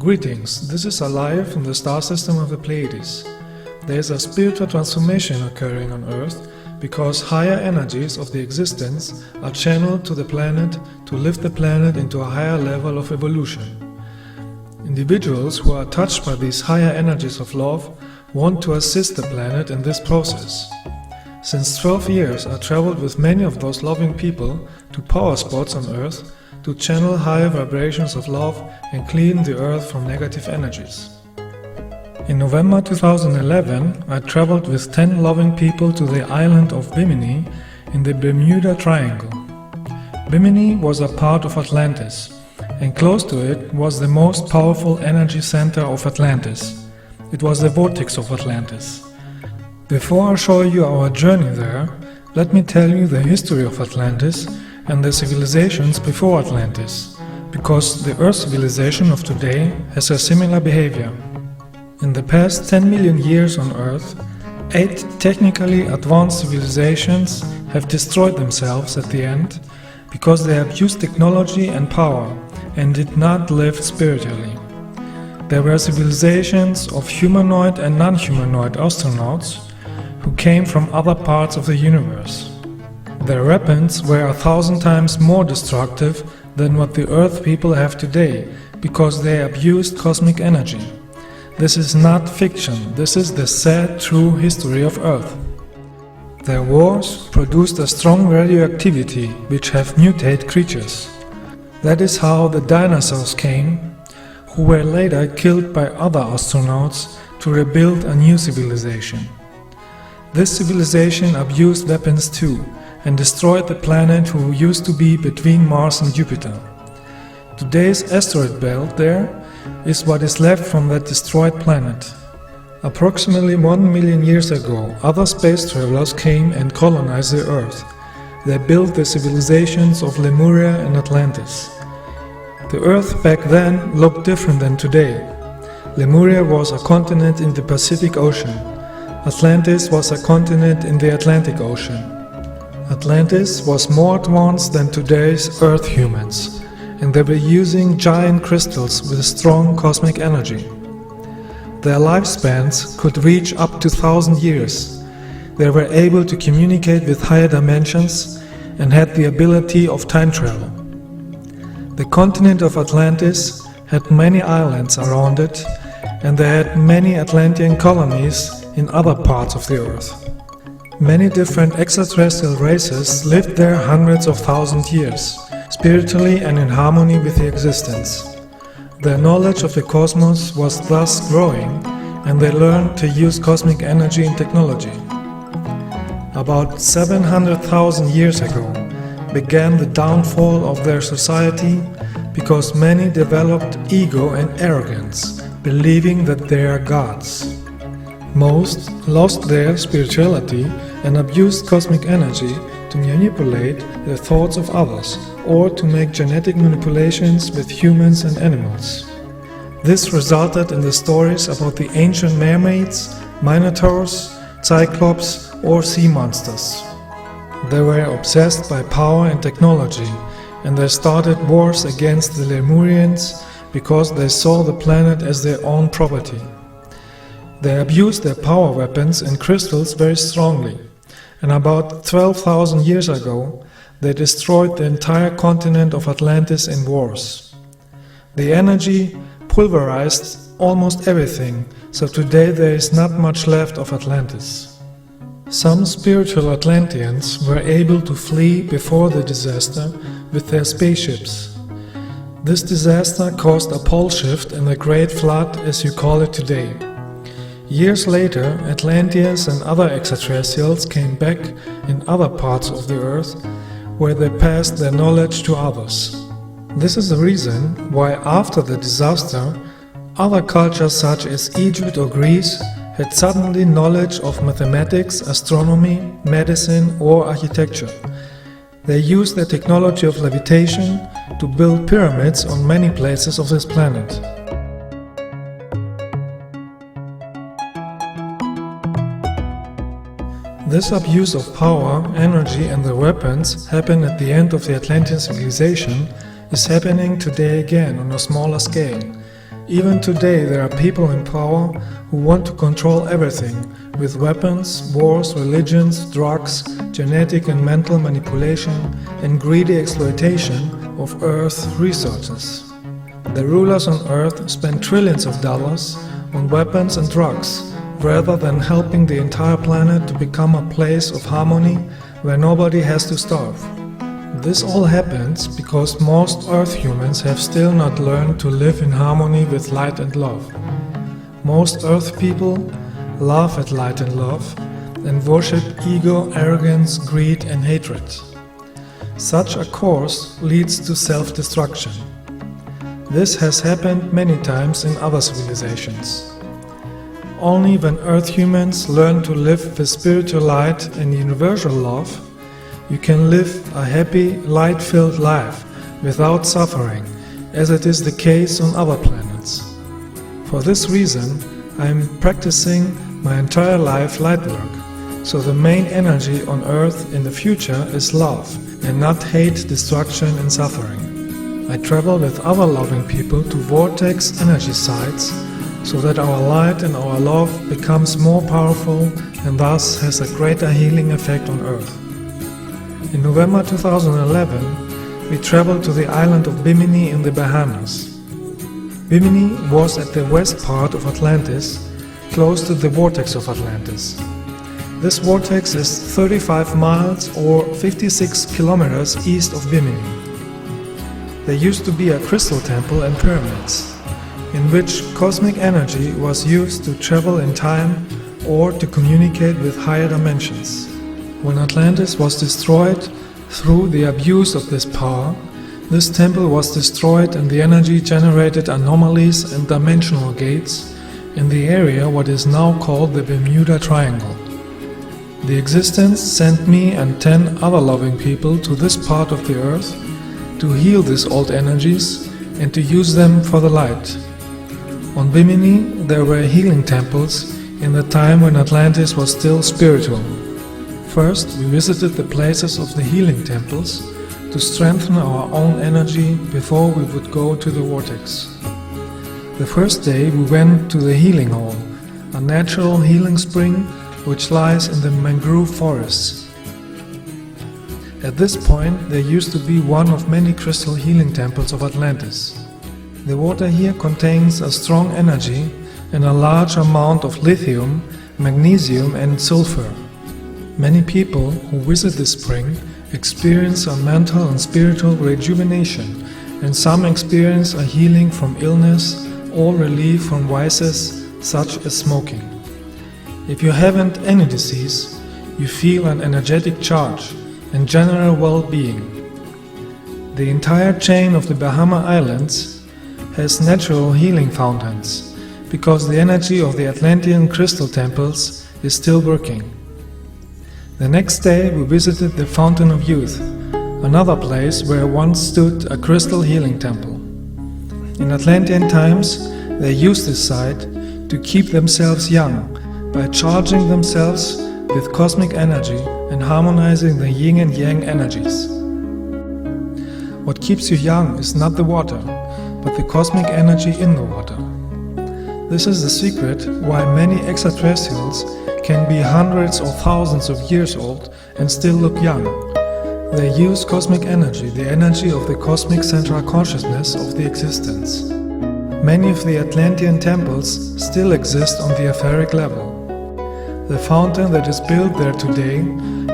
Greetings, this is Alaje from the star system of the Pleiades. There is a spiritual transformation occurring on Earth because higher energies of the existence are channeled to the planet to lift the planet into a higher level of evolution. Individuals who are touched by these higher energies of love want to assist the planet in this process. Since 12 years I traveled with many of those loving people to power spots on Earth to channel higher vibrations of love and clean the Earth from negative energies. In November 2011, I traveled with 10 loving people to the island of Bimini in the Bermuda Triangle. Bimini was a part of Atlantis, and close to it was the most powerful energy center of Atlantis. It was the vortex of Atlantis. Before I show you our journey there, let me tell you the history of Atlantis and the civilizations before Atlantis, because the Earth civilization of today has a similar behavior. In the past 10 million years on Earth, 8 technically advanced civilizations have destroyed themselves at the end because they abused technology and power and did not live spiritually. There were civilizations of humanoid and non-humanoid astronauts who came from other parts of the universe. Their weapons were 1,000 times more destructive than what the Earth people have today, because they abused cosmic energy. This is not fiction, this is the sad, true history of Earth. Their wars produced a strong radioactivity which have mutated creatures. That is how the dinosaurs came, who were later killed by other astronauts to rebuild a new civilization. This civilization abused weapons too, and destroyed the planet who used to be between Mars and Jupiter. Today's asteroid belt there is what is left from that destroyed planet. Approximately 1 million years ago, other space travelers came and colonized the Earth. They built the civilizations of Lemuria and Atlantis. The Earth back then looked different than today. Lemuria was a continent in the Pacific Ocean. Atlantis was a continent in the Atlantic Ocean. Atlantis was more advanced than today's Earth humans, and they were using giant crystals with strong cosmic energy. Their lifespans could reach up to 1,000 years. They were able to communicate with higher dimensions and had the ability of time travel. The continent of Atlantis had many islands around it, and they had many Atlantean colonies in other parts of the Earth. Many different extraterrestrial races lived there hundreds of thousands of years, spiritually and in harmony with the existence. Their knowledge of the cosmos was thus growing, and they learned to use cosmic energy and technology. About 700,000 years ago began the downfall of their society because many developed ego and arrogance, believing that they are gods. Most lost their spirituality and abused cosmic energy to manipulate the thoughts of others or to make genetic manipulations with humans and animals. This resulted in the stories about the ancient mermaids, minotaurs, cyclops or sea monsters. They were obsessed by power and technology, and they started wars against the Lemurians because they saw the planet as their own property. They abused their power weapons and crystals very strongly, and about 12,000 years ago they destroyed the entire continent of Atlantis in wars. The energy pulverized almost everything, so today there is not much left of Atlantis. Some spiritual Atlanteans were able to flee before the disaster with their spaceships. This disaster caused a pole shift and a great flood, as you call it today. Years later, Atlanteans and other extraterrestrials came back in other parts of the Earth, where they passed their knowledge to others. This is the reason why after the disaster, other cultures such as Egypt or Greece had suddenly knowledge of mathematics, astronomy, medicine or architecture. They used the technology of levitation to build pyramids on many places of this planet. This abuse of power, energy and the weapons happened at the end of the Atlantean civilization is happening today again on a smaller scale. Even today there are people in power who want to control everything with weapons, wars, religions, drugs, genetic and mental manipulation and greedy exploitation of Earth's resources. The rulers on Earth spend trillions of dollars on weapons and drugs rather than helping the entire planet to become a place of harmony where nobody has to starve. This all happens because most Earth humans have still not learned to live in harmony with light and love. Most Earth people laugh at light and love and worship ego, arrogance, greed and hatred. Such a course leads to self-destruction. This has happened many times in other civilizations. Only when Earth humans learn to live with spiritual light and universal love, you can live a happy, light-filled life without suffering, as it is the case on other planets. For this reason, I am practicing my entire life light work, so the main energy on Earth in the future is love and not hate, destruction and suffering. I travel with other loving people to vortex energy sites, so that our light and our love becomes more powerful and thus has a greater healing effect on Earth. In November 2011, we traveled to the island of Bimini in the Bahamas. Bimini was at the west part of Atlantis, close to the vortex of Atlantis. This vortex is 35 miles or 56 kilometers east of Bimini. There used to be a crystal temple and pyramids, in which cosmic energy was used to travel in time or to communicate with higher dimensions. When Atlantis was destroyed through the abuse of this power, this temple was destroyed and the energy generated anomalies and dimensional gates in the area what is now called the Bermuda Triangle. The existence sent me and 10 other loving people to this part of the earth to heal these old energies and to use them for the light. On Bimini there were healing temples in the time when Atlantis was still spiritual. First, we visited the places of the healing temples to strengthen our own energy before we would go to the vortex. The first day we went to the healing hall, a natural healing spring which lies in the mangrove forests. At this point there used to be one of many crystal healing temples of Atlantis. The water here contains a strong energy and a large amount of lithium, magnesium and sulfur. Many people who visit this spring experience a mental and spiritual rejuvenation, and some experience a healing from illness or relief from vices such as smoking. If you haven't any disease, you feel an energetic charge and general well-being. The entire chain of the Bahama Islands has natural healing fountains, because the energy of the Atlantean crystal temples is still working. The next day we visited the Fountain of Youth, another place where once stood a crystal healing temple. In Atlantean times they used this site to keep themselves young by charging themselves with cosmic energy and harmonizing the yin and yang energies. What keeps you young is not the water, but the cosmic energy in the water. This is the secret why many extraterrestrials can be hundreds or thousands of years old and still look young. They use cosmic energy, the energy of the cosmic central consciousness of the existence. Many of the Atlantean temples still exist on the etheric level. The fountain that is built there today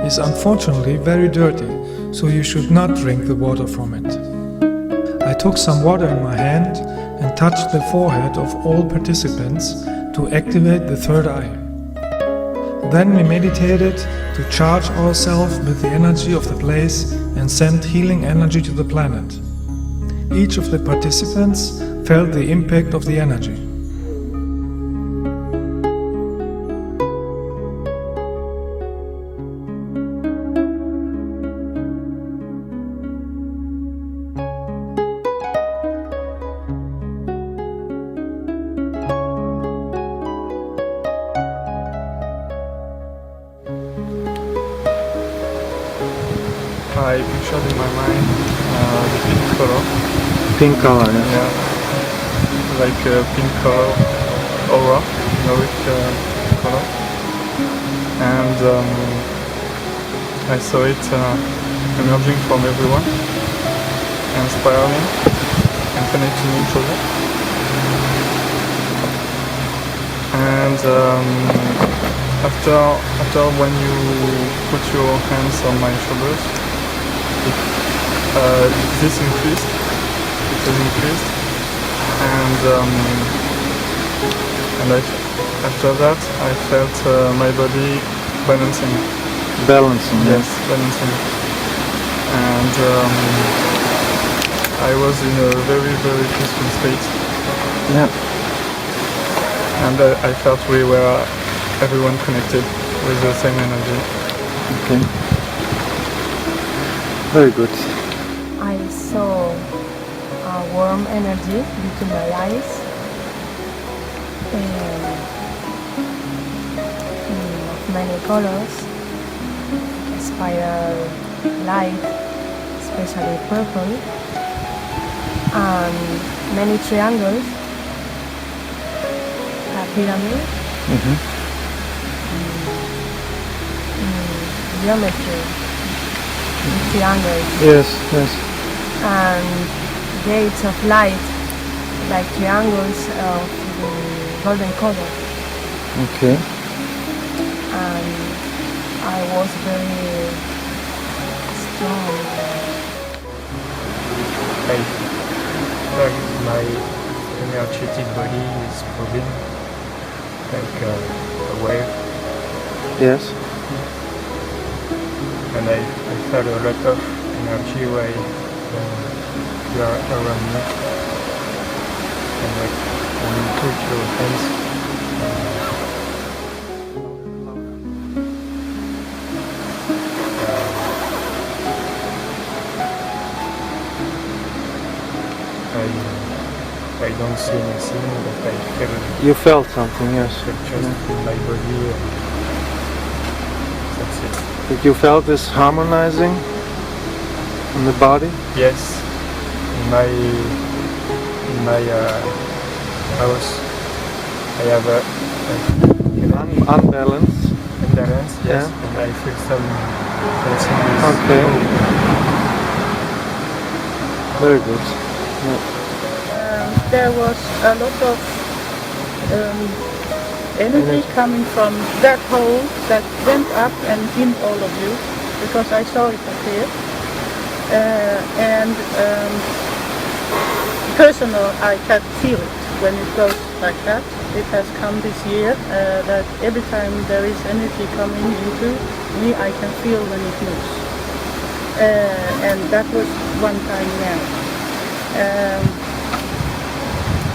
is unfortunately very dirty, so you should not drink the water from it. I took some water in my hand and touched the forehead of all participants to activate the third eye. Then we meditated to charge ourselves with the energy of the place and send healing energy to the planet. Each of the participants felt the impact of the energy. I pictured in my mind the pink color. Pink color, yeah. Yeah. like a pink color aura, Nordic color, and I saw it emerging from everyone, and spiraling and connecting each other. And after when you put your hands on my shoulders, this increased. It has increased, and after that I felt my body balancing. Balancing. Yes, balancing. And I was in a very, very peaceful state. Yeah. And I felt we were everyone connected with the same energy. Okay. Very good. I saw a warm energy between my eyes and of many colors, spiral light, especially purple, and many triangles, a pyramid, geometry, triangles. Yes, yes. And gates of light, like triangles of golden color. Okay. And I was very strong. Like my energetic body is moving like a wave, Yes. and I felt a lot of energy when you are around me. And like when you put your hands I don't see anything, but I feel You felt something, yes. just in my body. That's it. Did you felt this harmonizing in the body? Yes, in my house, I have a Unbalanced. imbalance. Yes, Yeah. and I feel some tension. Okay. Very good. There was a lot of energy coming from that hole that went up and in all of you, because I saw it appear. And personal, I can feel it when it goes like that. It has come this year that every time there is energy coming into me, I can feel when it moves. And that was one time now.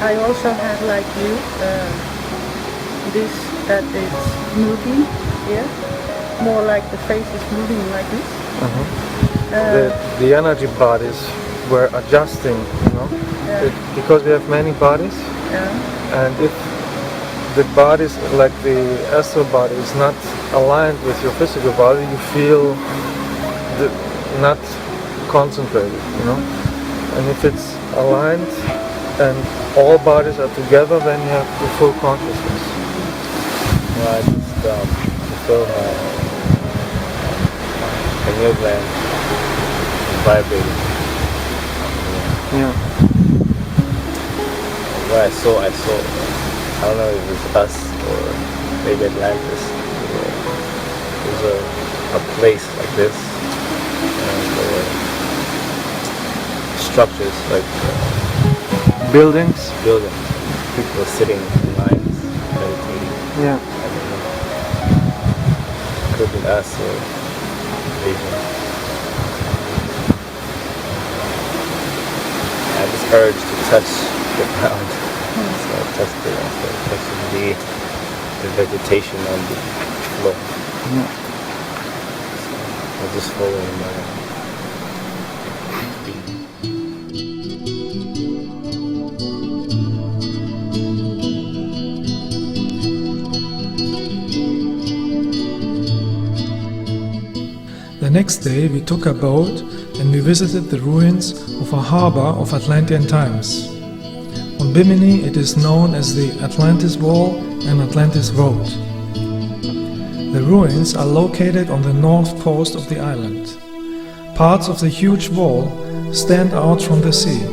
I also had, like you, this that it's moving here, more like the face is moving like this. The energy bodies were adjusting, you know, because we have many bodies, and if the bodies, like the astral body, is not aligned with your physical body, you feel not concentrated, you know. And if it's aligned and all bodies are together, then you have the full consciousness. I just feel the nerve gland vibrating. Yeah. What I saw, I don't know if it's us or maybe Atlantis. There's a place like this, and there were structures like Buildings. People were sitting in lines, meditating. Yeah. Could have been us or vision. I had this urge to touch the ground. So I touched it. I started touching the vegetation on the floor. Yeah. So I was just following my The next day we took a boat and we visited the ruins of a harbor of Atlantean times. On Bimini it is known as the Atlantis Wall and Atlantis Road. The ruins are located on the north coast of the island. Parts of the huge wall stand out from the sea.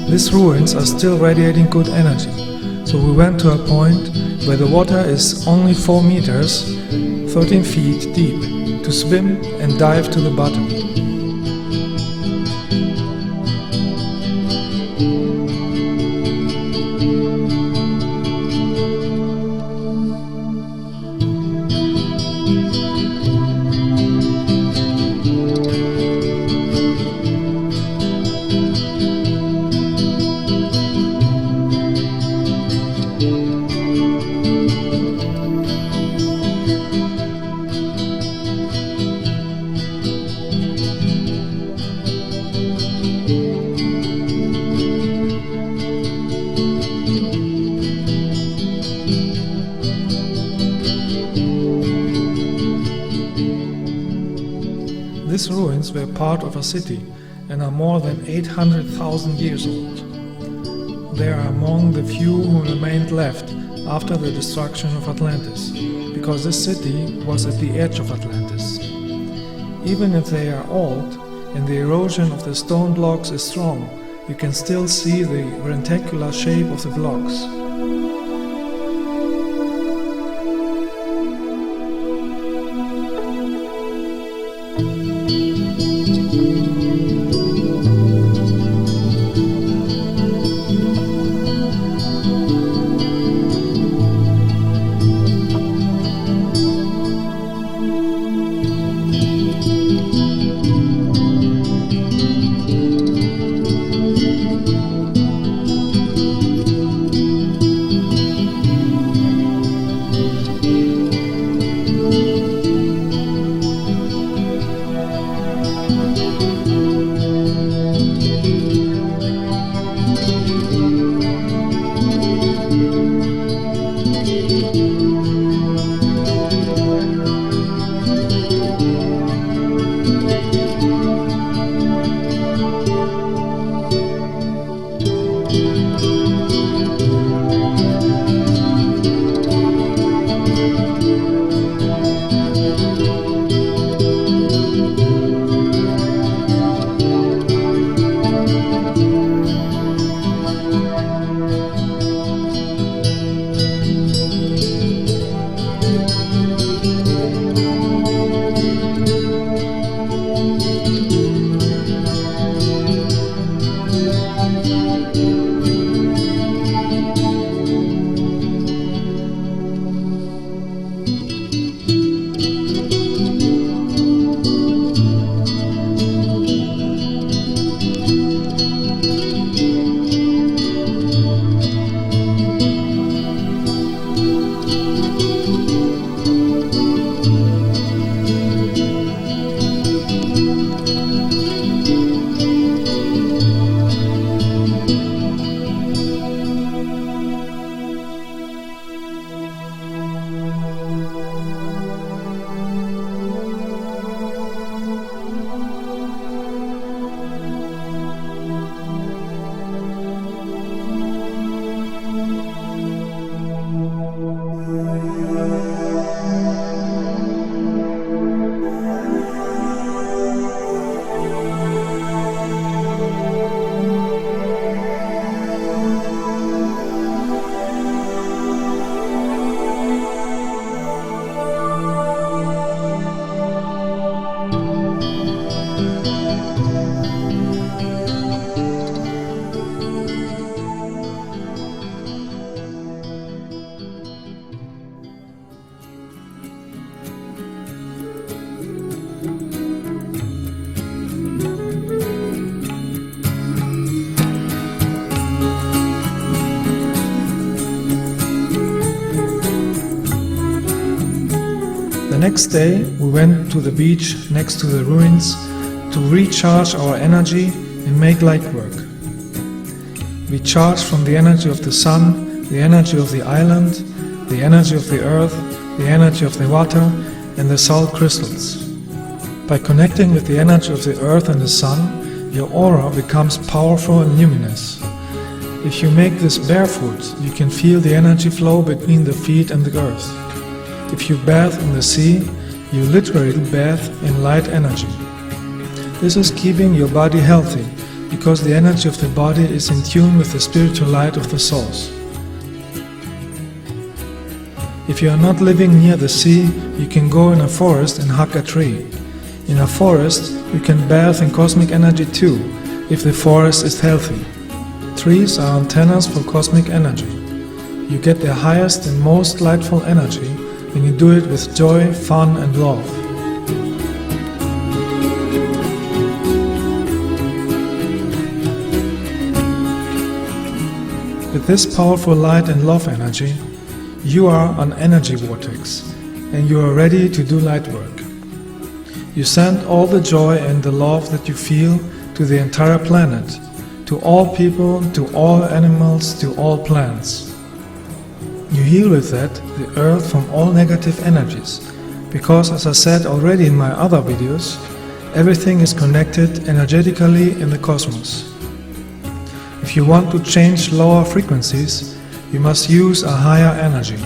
These ruins are still radiating good energy, so we went to a point where the water is only 4 meters, 13 feet deep, to swim and dive to the bottom. These ruins were part of a city and are more than 800,000 years old. They are among the few who remained left after the destruction of Atlantis, because this city was at the edge of Atlantis. Even if they are old and the erosion of the stone blocks is strong, you can still see the reticular shape of the blocks. next day we went to the beach next to the ruins to recharge our energy and make light work. We charged from the energy of the sun, the energy of the island, the energy of the earth, the energy of the water and the salt crystals. By connecting with the energy of the earth and the sun, your aura becomes powerful and luminous. If you make this barefoot, you can feel the energy flow between the feet and the earth. If you bathe in the sea, you literally bathe in light energy. This is keeping your body healthy, because the energy of the body is in tune with the spiritual light of the source. If you are not living near the sea, you can go in a forest and hug a tree. In a forest, you can bathe in cosmic energy too, if the forest is healthy. Trees are antennas for cosmic energy. You get the highest and most lightful energy when you do it with joy, fun and love. With this powerful light and love energy, you are an energy vortex and you are ready to do light work. You send all the joy and the love that you feel to the entire planet, to all people, to all animals, to all plants. You heal with that the earth from all negative energies, because as I said already in my other videos, everything is connected energetically in the cosmos. If you want to change lower frequencies, you must use a higher energy.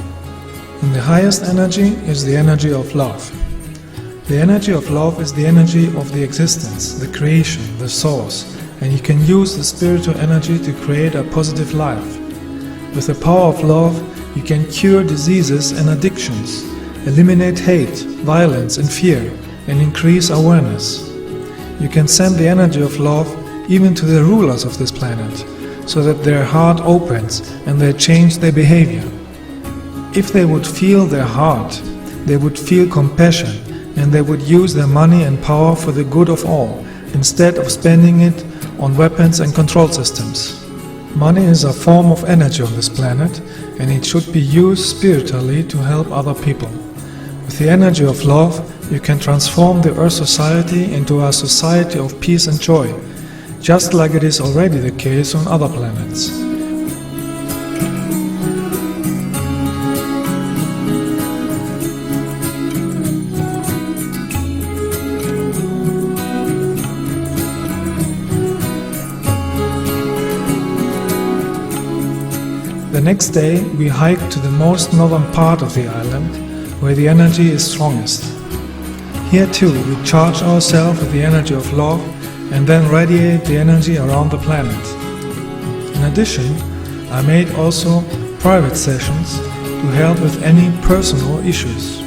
And the highest energy is the energy of love. The energy of love is the energy of the existence, the creation, the source, and you can use the spiritual energy to create a positive life. With the power of love, you can cure diseases and addictions, eliminate hate, violence and fear, and increase awareness. You can send the energy of love even to the rulers of this planet, so that their heart opens and they change their behavior. If they would feel their heart, they would feel compassion and they would use their money and power for the good of all, instead of spending it on weapons and control systems. Money is a form of energy on this planet and it should be used spiritually to help other people. With the energy of love, you can transform the Earth society into a society of peace and joy, just like it is already the case on other planets. The next day we hiked to the most northern part of the island, where the energy is strongest. Here too we charge ourselves with the energy of love and then radiate the energy around the planet. In addition, I made also private sessions to help with any personal issues.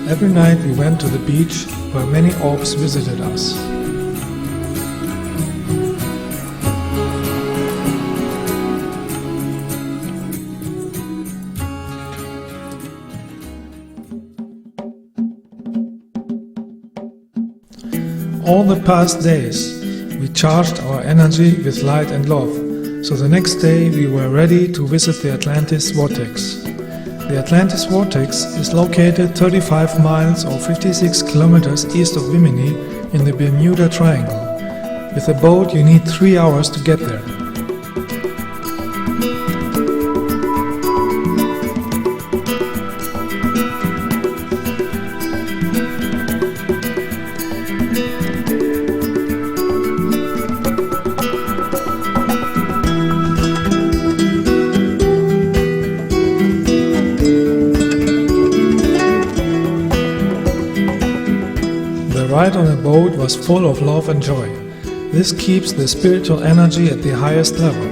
Every night we went to the beach where many orbs visited us. All the past days we charged our energy with light and love, so the next day we were ready to visit the Atlantis Vortex. The Atlantis Vortex is located 35 miles or 56 kilometers east of Bimini in the Bermuda Triangle. With a boat you need 3 hours to get there. The ride on a boat was full of love and joy. This keeps the spiritual energy at the highest level.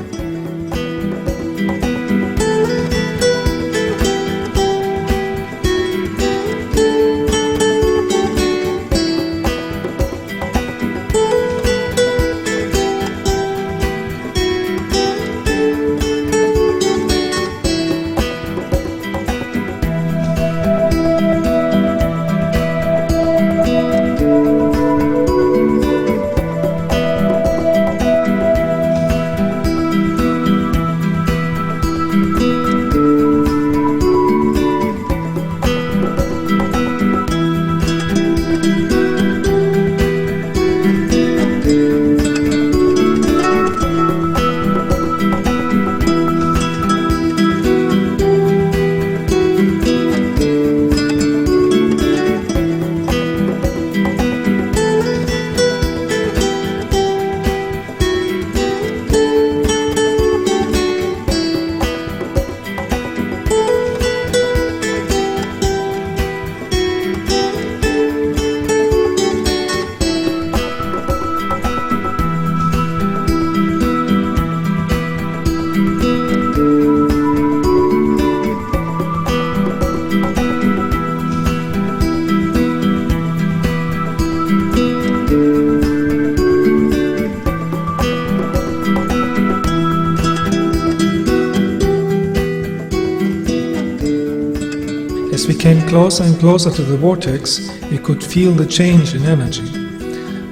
As we came closer and closer to the vortex, we could feel the change in energy.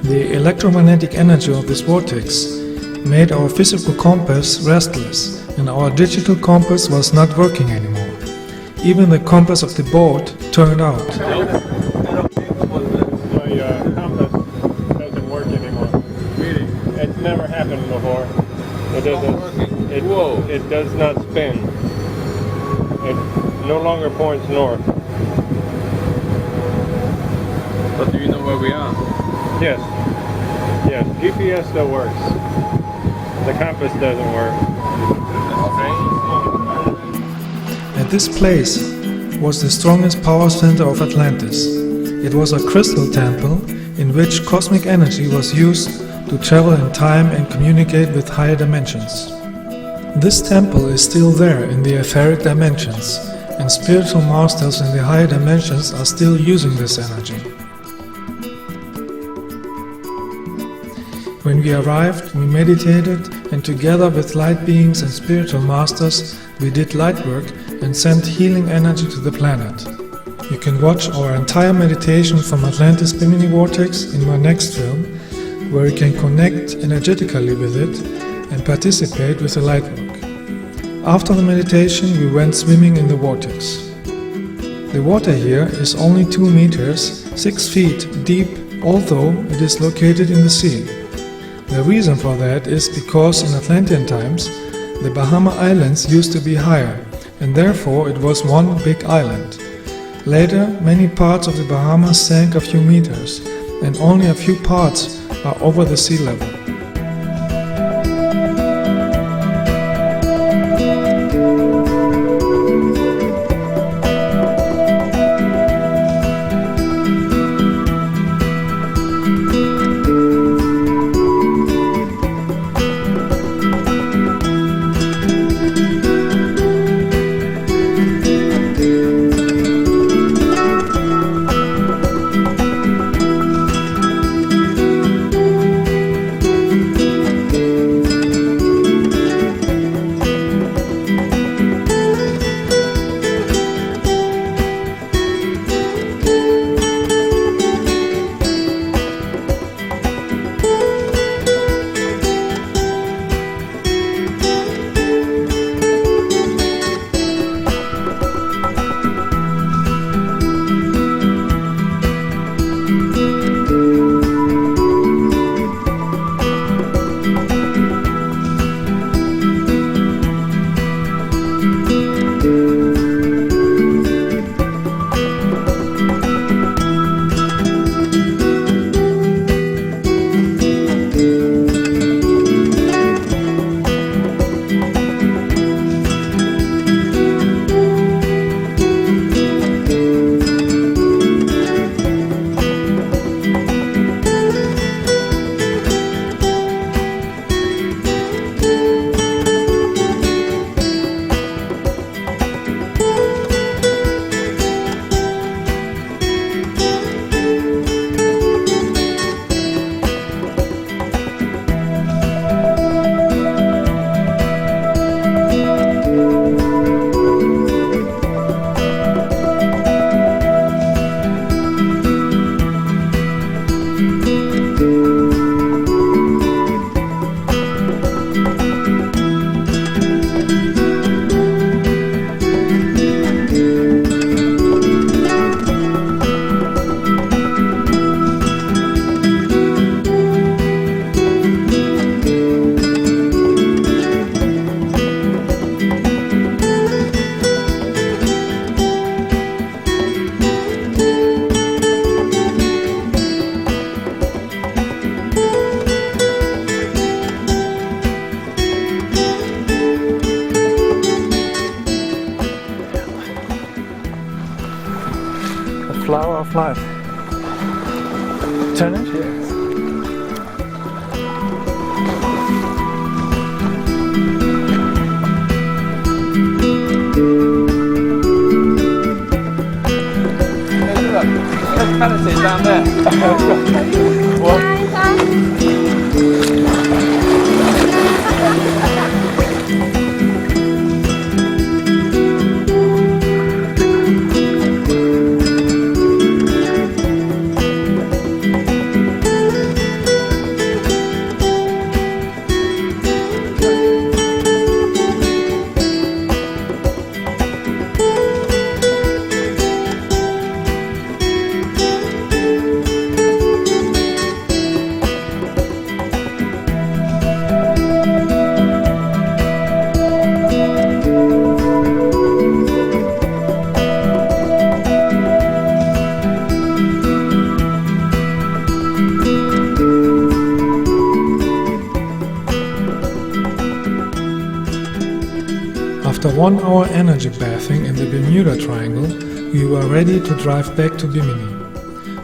The electromagnetic energy of this vortex made our physical compass restless, and our digital compass was not working anymore. Even the compass of the boat turned out. My compass doesn't work anymore. Really? It's never happened before. It doesn't. It does not spin. It no longer points north. But do you know where we are? Yes. Yes. GPS still works. The compass doesn't work. At this place was the strongest power center of Atlantis. It was a crystal temple in which cosmic energy was used to travel in time and communicate with higher dimensions. This temple is still there in the etheric dimensions, and spiritual masters in the higher dimensions are still using this energy. When we arrived, we meditated, and together with light beings and spiritual masters, we did light work and sent healing energy to the planet. You can watch our entire meditation from Atlantis Bimini Vortex in my next film, where you can connect energetically with it and participate with the light work. After the meditation, we went swimming in the vortex. The water here is only 2 meters, 6 feet deep, although it is located in the sea. The reason for that is because in Atlantean times, the Bahama Islands used to be higher, and therefore it was one big island. Later, many parts of the Bahamas sank a few meters, and only a few parts are over the sea level. Flower of life. Turn it here. Let's down there. After 1 hour energy bathing in the Bermuda Triangle, we were ready to drive back to Bimini.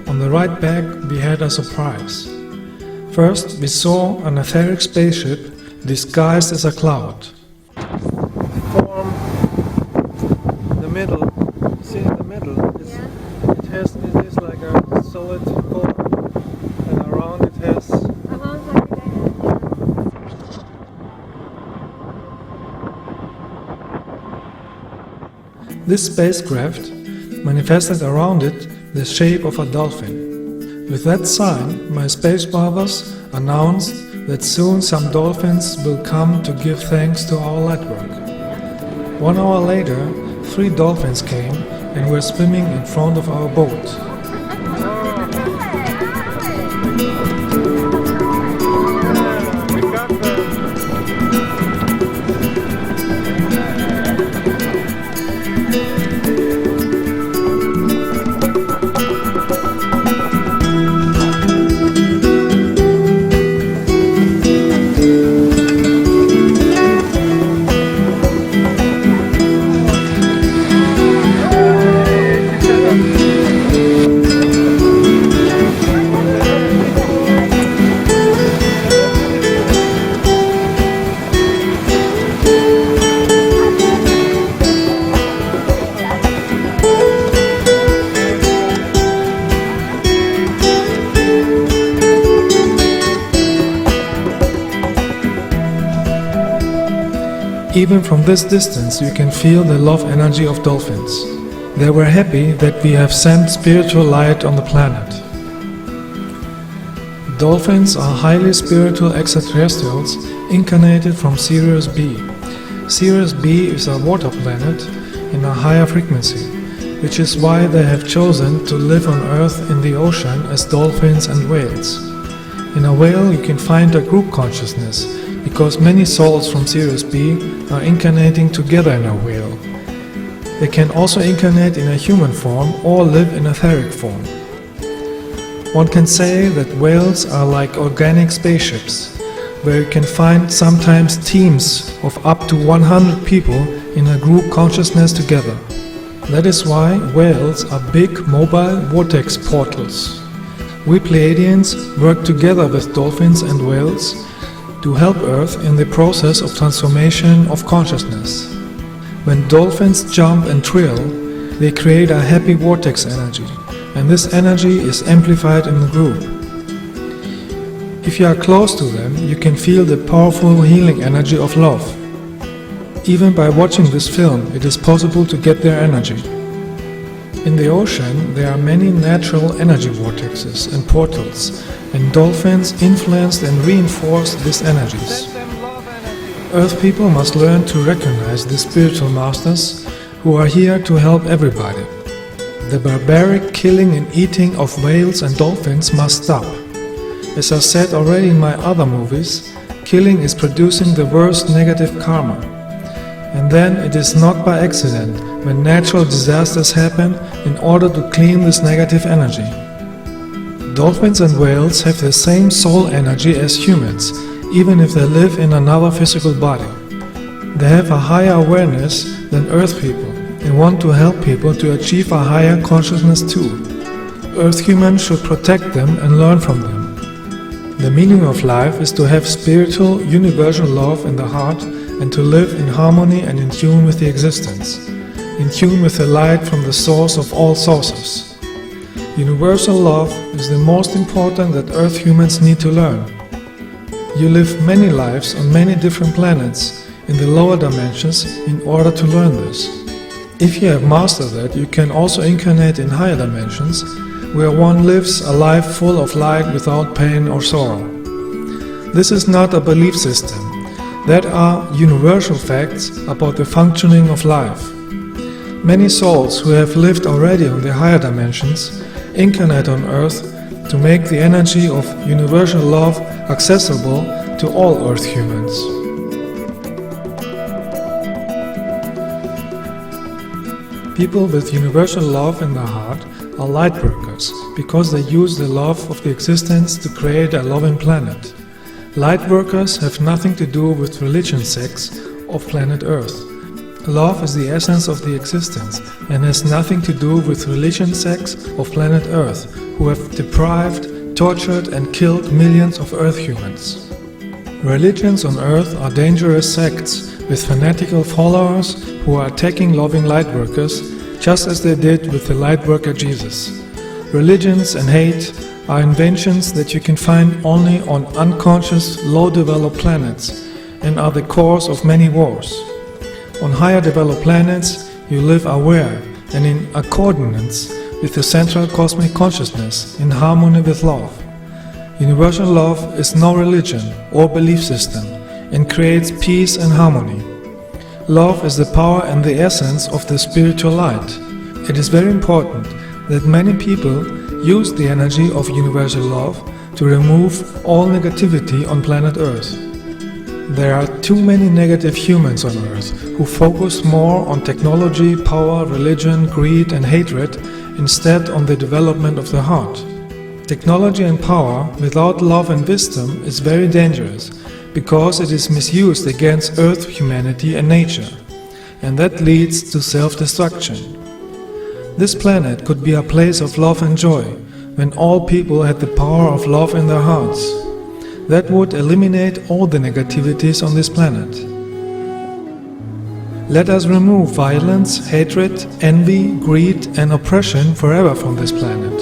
On the ride back, we had a surprise. First, we saw an etheric spaceship disguised as a cloud. Form in the middle. See in the middle, it is like a solid core, and around it has This spacecraft manifested around it the shape of a dolphin. With that sign, my space brothers announced that soon some dolphins will come to give thanks to our light work. 1 hour later, 3 dolphins came and were swimming in front of our boat. Even from this distance you can feel the love energy of dolphins. They were happy that we have sent spiritual light on the planet. Dolphins are highly spiritual extraterrestrials incarnated from Sirius B. Sirius B is a water planet in a higher frequency, which is why they have chosen to live on Earth in the ocean as dolphins and whales. In a whale you can find a group consciousness, because many souls from Sirius B are incarnating together in a whale. They can also incarnate in a human form or live in etheric form. One can say that whales are like organic spaceships, where you can find sometimes teams of up to 100 people in a group consciousness together. That is why whales are big mobile vortex portals. We Pleiadians work together with dolphins and whales to help Earth in the process of transformation of consciousness. When dolphins jump and trill, they create a happy vortex energy, and this energy is amplified in the group. If you are close to them, you can feel the powerful healing energy of love. Even by watching this film, it is possible to get their energy. In the ocean, there are many natural energy vortexes and portals, and dolphins influenced and reinforced these energies. Earth people must learn to recognize the spiritual masters who are here to help everybody. The barbaric killing and eating of whales and dolphins must stop. As I said already in my other movies, killing is producing the worst negative karma. And then it is not by accident when natural disasters happen in order to clean this negative energy. Dolphins and whales have the same soul energy as humans, even if they live in another physical body. They have a higher awareness than Earth people and want to help people to achieve a higher consciousness too. Earth humans should protect them and learn from them. The meaning of life is to have spiritual, universal love in the heart and to live in harmony and in tune with the existence, in tune with the light from the source of all sources. Universal love is the most important that Earth humans need to learn. You live many lives on many different planets in the lower dimensions in order to learn this. If you have mastered that, you can also incarnate in higher dimensions, where one lives a life full of light without pain or sorrow. This is not a belief system. That are universal facts about the functioning of life. Many souls who have lived already on the higher dimensions incarnate on Earth to make the energy of universal love accessible to all Earth humans. People with universal love in their heart are light workers because they use the love of the existence to create a loving planet. Light workers have nothing to do with religion sects of planet Earth. Love is the essence of the existence and has nothing to do with religion sects of planet Earth who have deprived, tortured and killed millions of Earth humans. Religions on Earth are dangerous sects with fanatical followers who are attacking loving lightworkers just as they did with the lightworker Jesus. Religions and hate are inventions that you can find only on unconscious, low-developed planets and are the cause of many wars. On higher developed planets, you live aware and in accordance with the central cosmic consciousness in harmony with love. Universal love is no religion or belief system and creates peace and harmony. Love is the power and the essence of the spiritual light. It is very important that many people use the energy of universal love to remove all negativity on planet Earth. There are too many negative humans on Earth who focus more on technology, power, religion, greed and hatred instead on the development of the heart. Technology and power without love and wisdom is very dangerous because it is misused against Earth, humanity and nature, and that leads to self-destruction. This planet could be a place of love and joy when all people had the power of love in their hearts. That would eliminate all the negativities on this planet. Let us remove violence, hatred, envy, greed and oppression forever from this planet.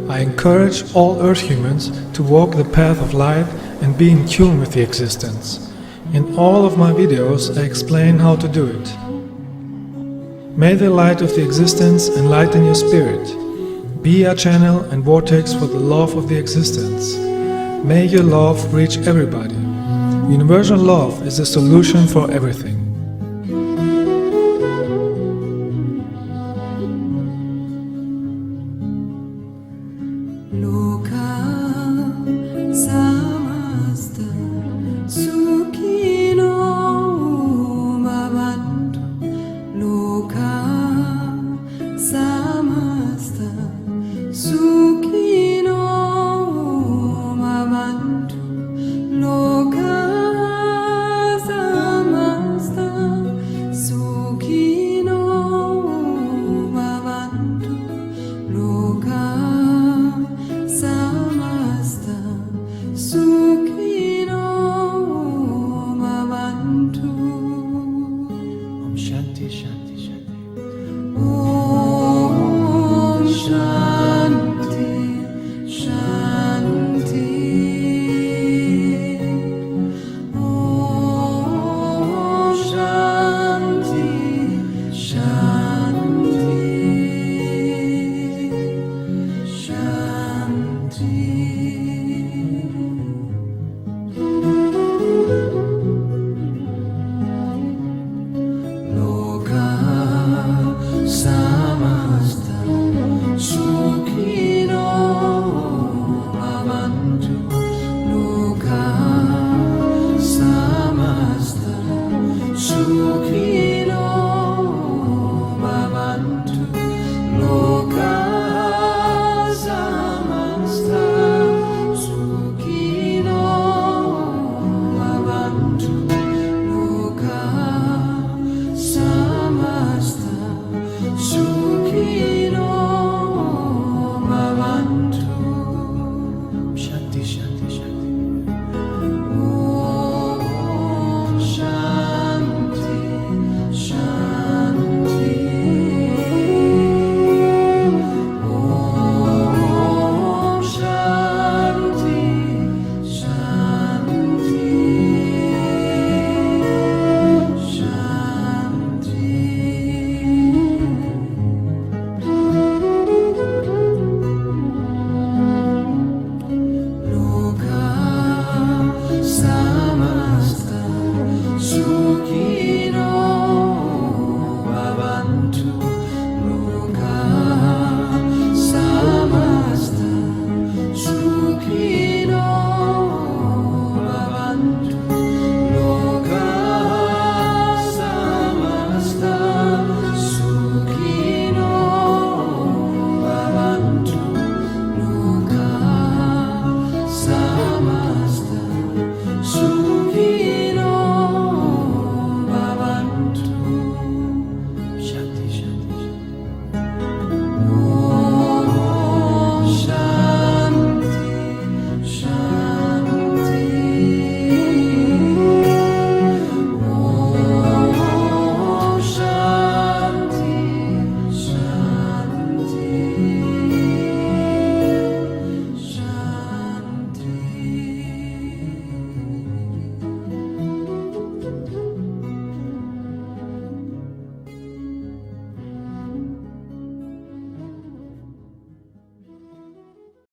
I encourage all Earth humans to walk the path of light and be in tune with the existence. In all of my videos I explain how to do it. May the light of the existence enlighten your spirit. Be a channel and vortex for the love of the existence. May your love reach everybody. Universal love is the solution for everything. Samasta